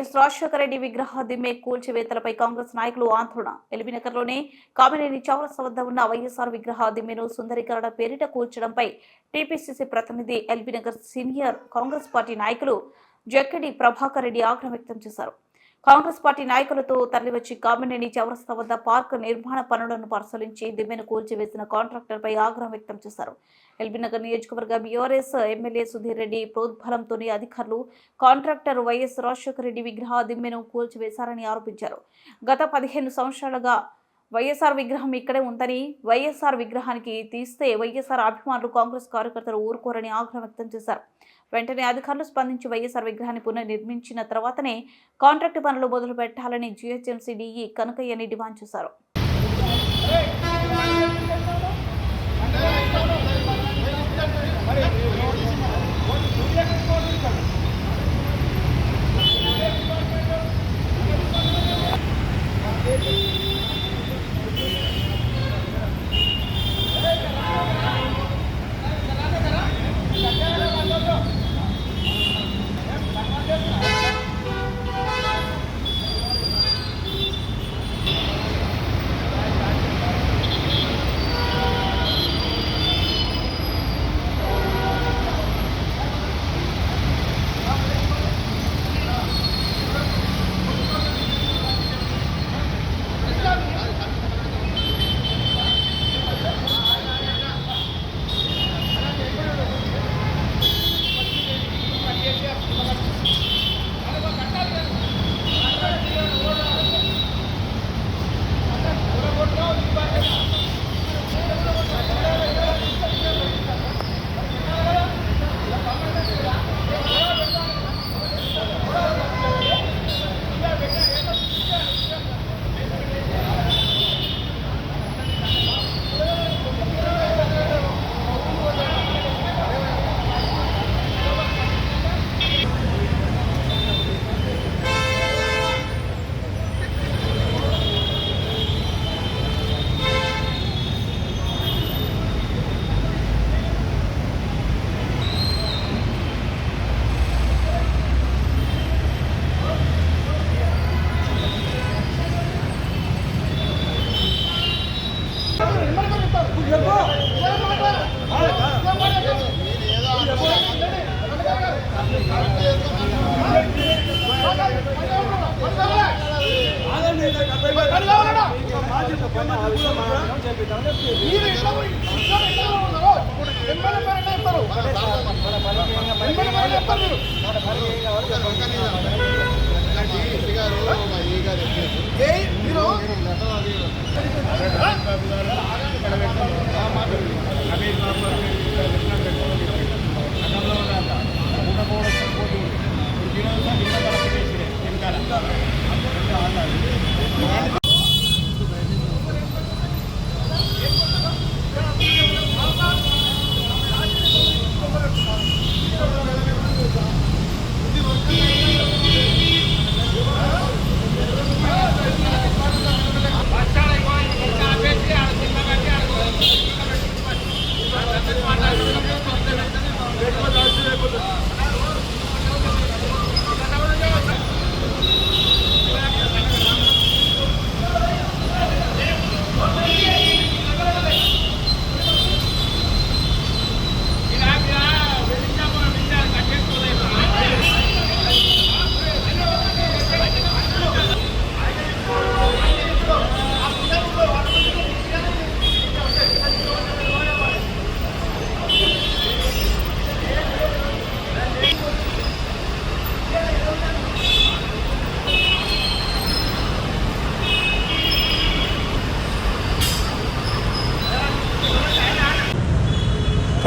YS Rajasekhara Reddy విగ్రహ దిమ్మే కూల్చివేతలపై కాంగ్రెస్ నాయకులు ఆందోళన. ఎల్బీనగర్లోని కామినేని చౌరస్తా వద్ద ఉన్న వైఎస్ఆర్ విగ్రహ దిమ్మెను సుందరీకరణ పేరిట కూల్చడంపై టీపీసీసీ ప్రతినిధి ఎల్బీనగర్ సీనియర్ కాంగ్రెస్ పార్టీ నాయకులు జక్కిడి ప్రభాకర్ రెడ్డి ఆగ్రహం వ్యక్తం చేశారు. కాంగ్రెస్ పార్టీ నాయకులతో తరలివచ్చి కామినేని చౌరస్తా వద్ద పార్క్ నిర్మాణ పనులను పరిశీలించి దిమ్మెను కూల్చివేసిన కాంట్రాక్టర్పై ఆగ్రహం వ్యక్తం చేశారు. ఎల్బీనగర్ నియోజకవర్గ బీఆర్ఎస్ ఎమ్మెల్యే సుధీర్ రెడ్డి ప్రోద్బలంతోనే అధికారులు కాంట్రాక్టర్ వైఎస్ రాజశేఖర రెడ్డి విగ్రహ దిమ్మెను కూల్చివేశారని ఆరోపించారు. గత 15 సంవత్సరాలుగా వైఎస్ఆర్ విగ్రహం ఇక్కడే ఉందని, వైఎస్ఆర్ విగ్రహానికి తీస్తే వైఎస్ఆర్ అభిమానులు కాంగ్రెస్ కార్యకర్తలు ఊరుకోరని ఆగ్రహం వ్యక్తం చేశారు. వెంటనే అధికారులు స్పందించి వైఎస్ఆర్ విగ్రహాన్ని పునర్నిర్మించిన తర్వాతనే కాంట్రాక్టు పనులు మొదలు పెట్టాలని జీహెచ్ఎంసీ డీఈ కనకయ్యని డిమాండ్ చేశారు.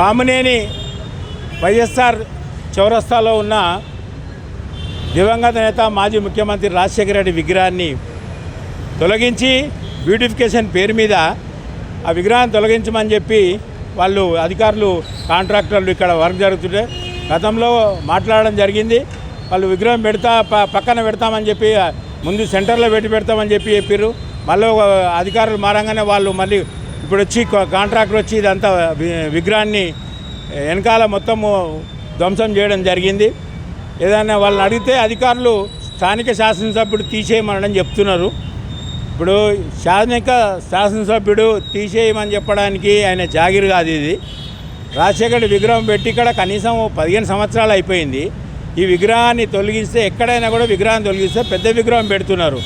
కామినేని వైఎస్ఆర్ చౌరస్తాలో ఉన్న దివంగత నేత మాజీ ముఖ్యమంత్రి రాజశేఖర రెడ్డి విగ్రహాన్ని తొలగించి బ్యూటిఫికేషన్ పేరు మీద ఆ విగ్రహాన్ని తొలగించమని చెప్పి వాళ్ళు అధికారులు కాంట్రాక్టర్లు ఇక్కడ వర్క్ జరుగుతుంటే గతంలో మాట్లాడడం జరిగింది. వాళ్ళు విగ్రహం పక్కన పెడతామని చెప్పి ముందు సెంటర్లో పెడతామని చెప్పారు. మళ్ళీ అధికారులు మారంగానే వాళ్ళు మళ్ళీ ఇప్పుడు వచ్చి కాంట్రాక్టర్ వచ్చి ఇదంతా విగ్రహాన్ని వెనకాల మొత్తము ధ్వంసం చేయడం జరిగింది. ఏదైనా వాళ్ళని అడిగితే అధికారులు స్థానిక శాసనసభ్యుడు తీసేయమనడం చెప్తున్నారు. ఇప్పుడు శాసనసభ్యుడు తీసేయమని చెప్పడానికి ఆయన జాగిర్ కాదు ఇది. రాజశేఖర్ విగ్రహం పెట్టి ఇక్కడ కనీసం 15 సంవత్సరాలు అయిపోయింది. ఈ విగ్రహాన్ని తొలగిస్తే ఎక్కడైనా కూడా విగ్రహాన్ని తొలగిస్తే పెద్ద విగ్రహం పెడుతున్నారు.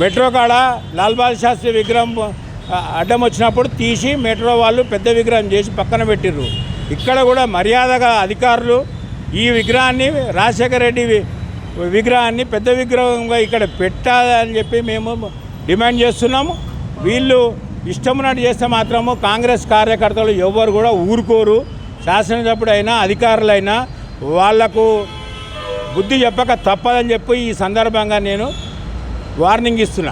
మెట్రో కాడ లాల్ బహదూర్ శాస్త్రి విగ్రహం అడ్డం వచ్చినప్పుడు తీసి మెట్రో వాళ్ళు పెద్ద విగ్రహం చేసి పక్కన పెట్టిర్రు. ఇక్కడ కూడా మర్యాదగా అధికారులు ఈ విగ్రహాన్ని రాజశేఖర రెడ్డి విగ్రహాన్ని పెద్ద విగ్రహంగా ఇక్కడ పెట్టాలని చెప్పి మేము డిమాండ్ చేస్తున్నాము. వీళ్ళు ఇష్టమున్నట్టు చేస్తే మాత్రము కాంగ్రెస్ కార్యకర్తలు ఎవ్వరు కూడా ఊరుకోరు. శాసనసభ్యుడైనా అధికారులైనా వాళ్లకు బుద్ధి చెప్పక తప్పదని చెప్పి ఈ సందర్భంగా నేను వార్నింగ్ ఇస్తున్నా.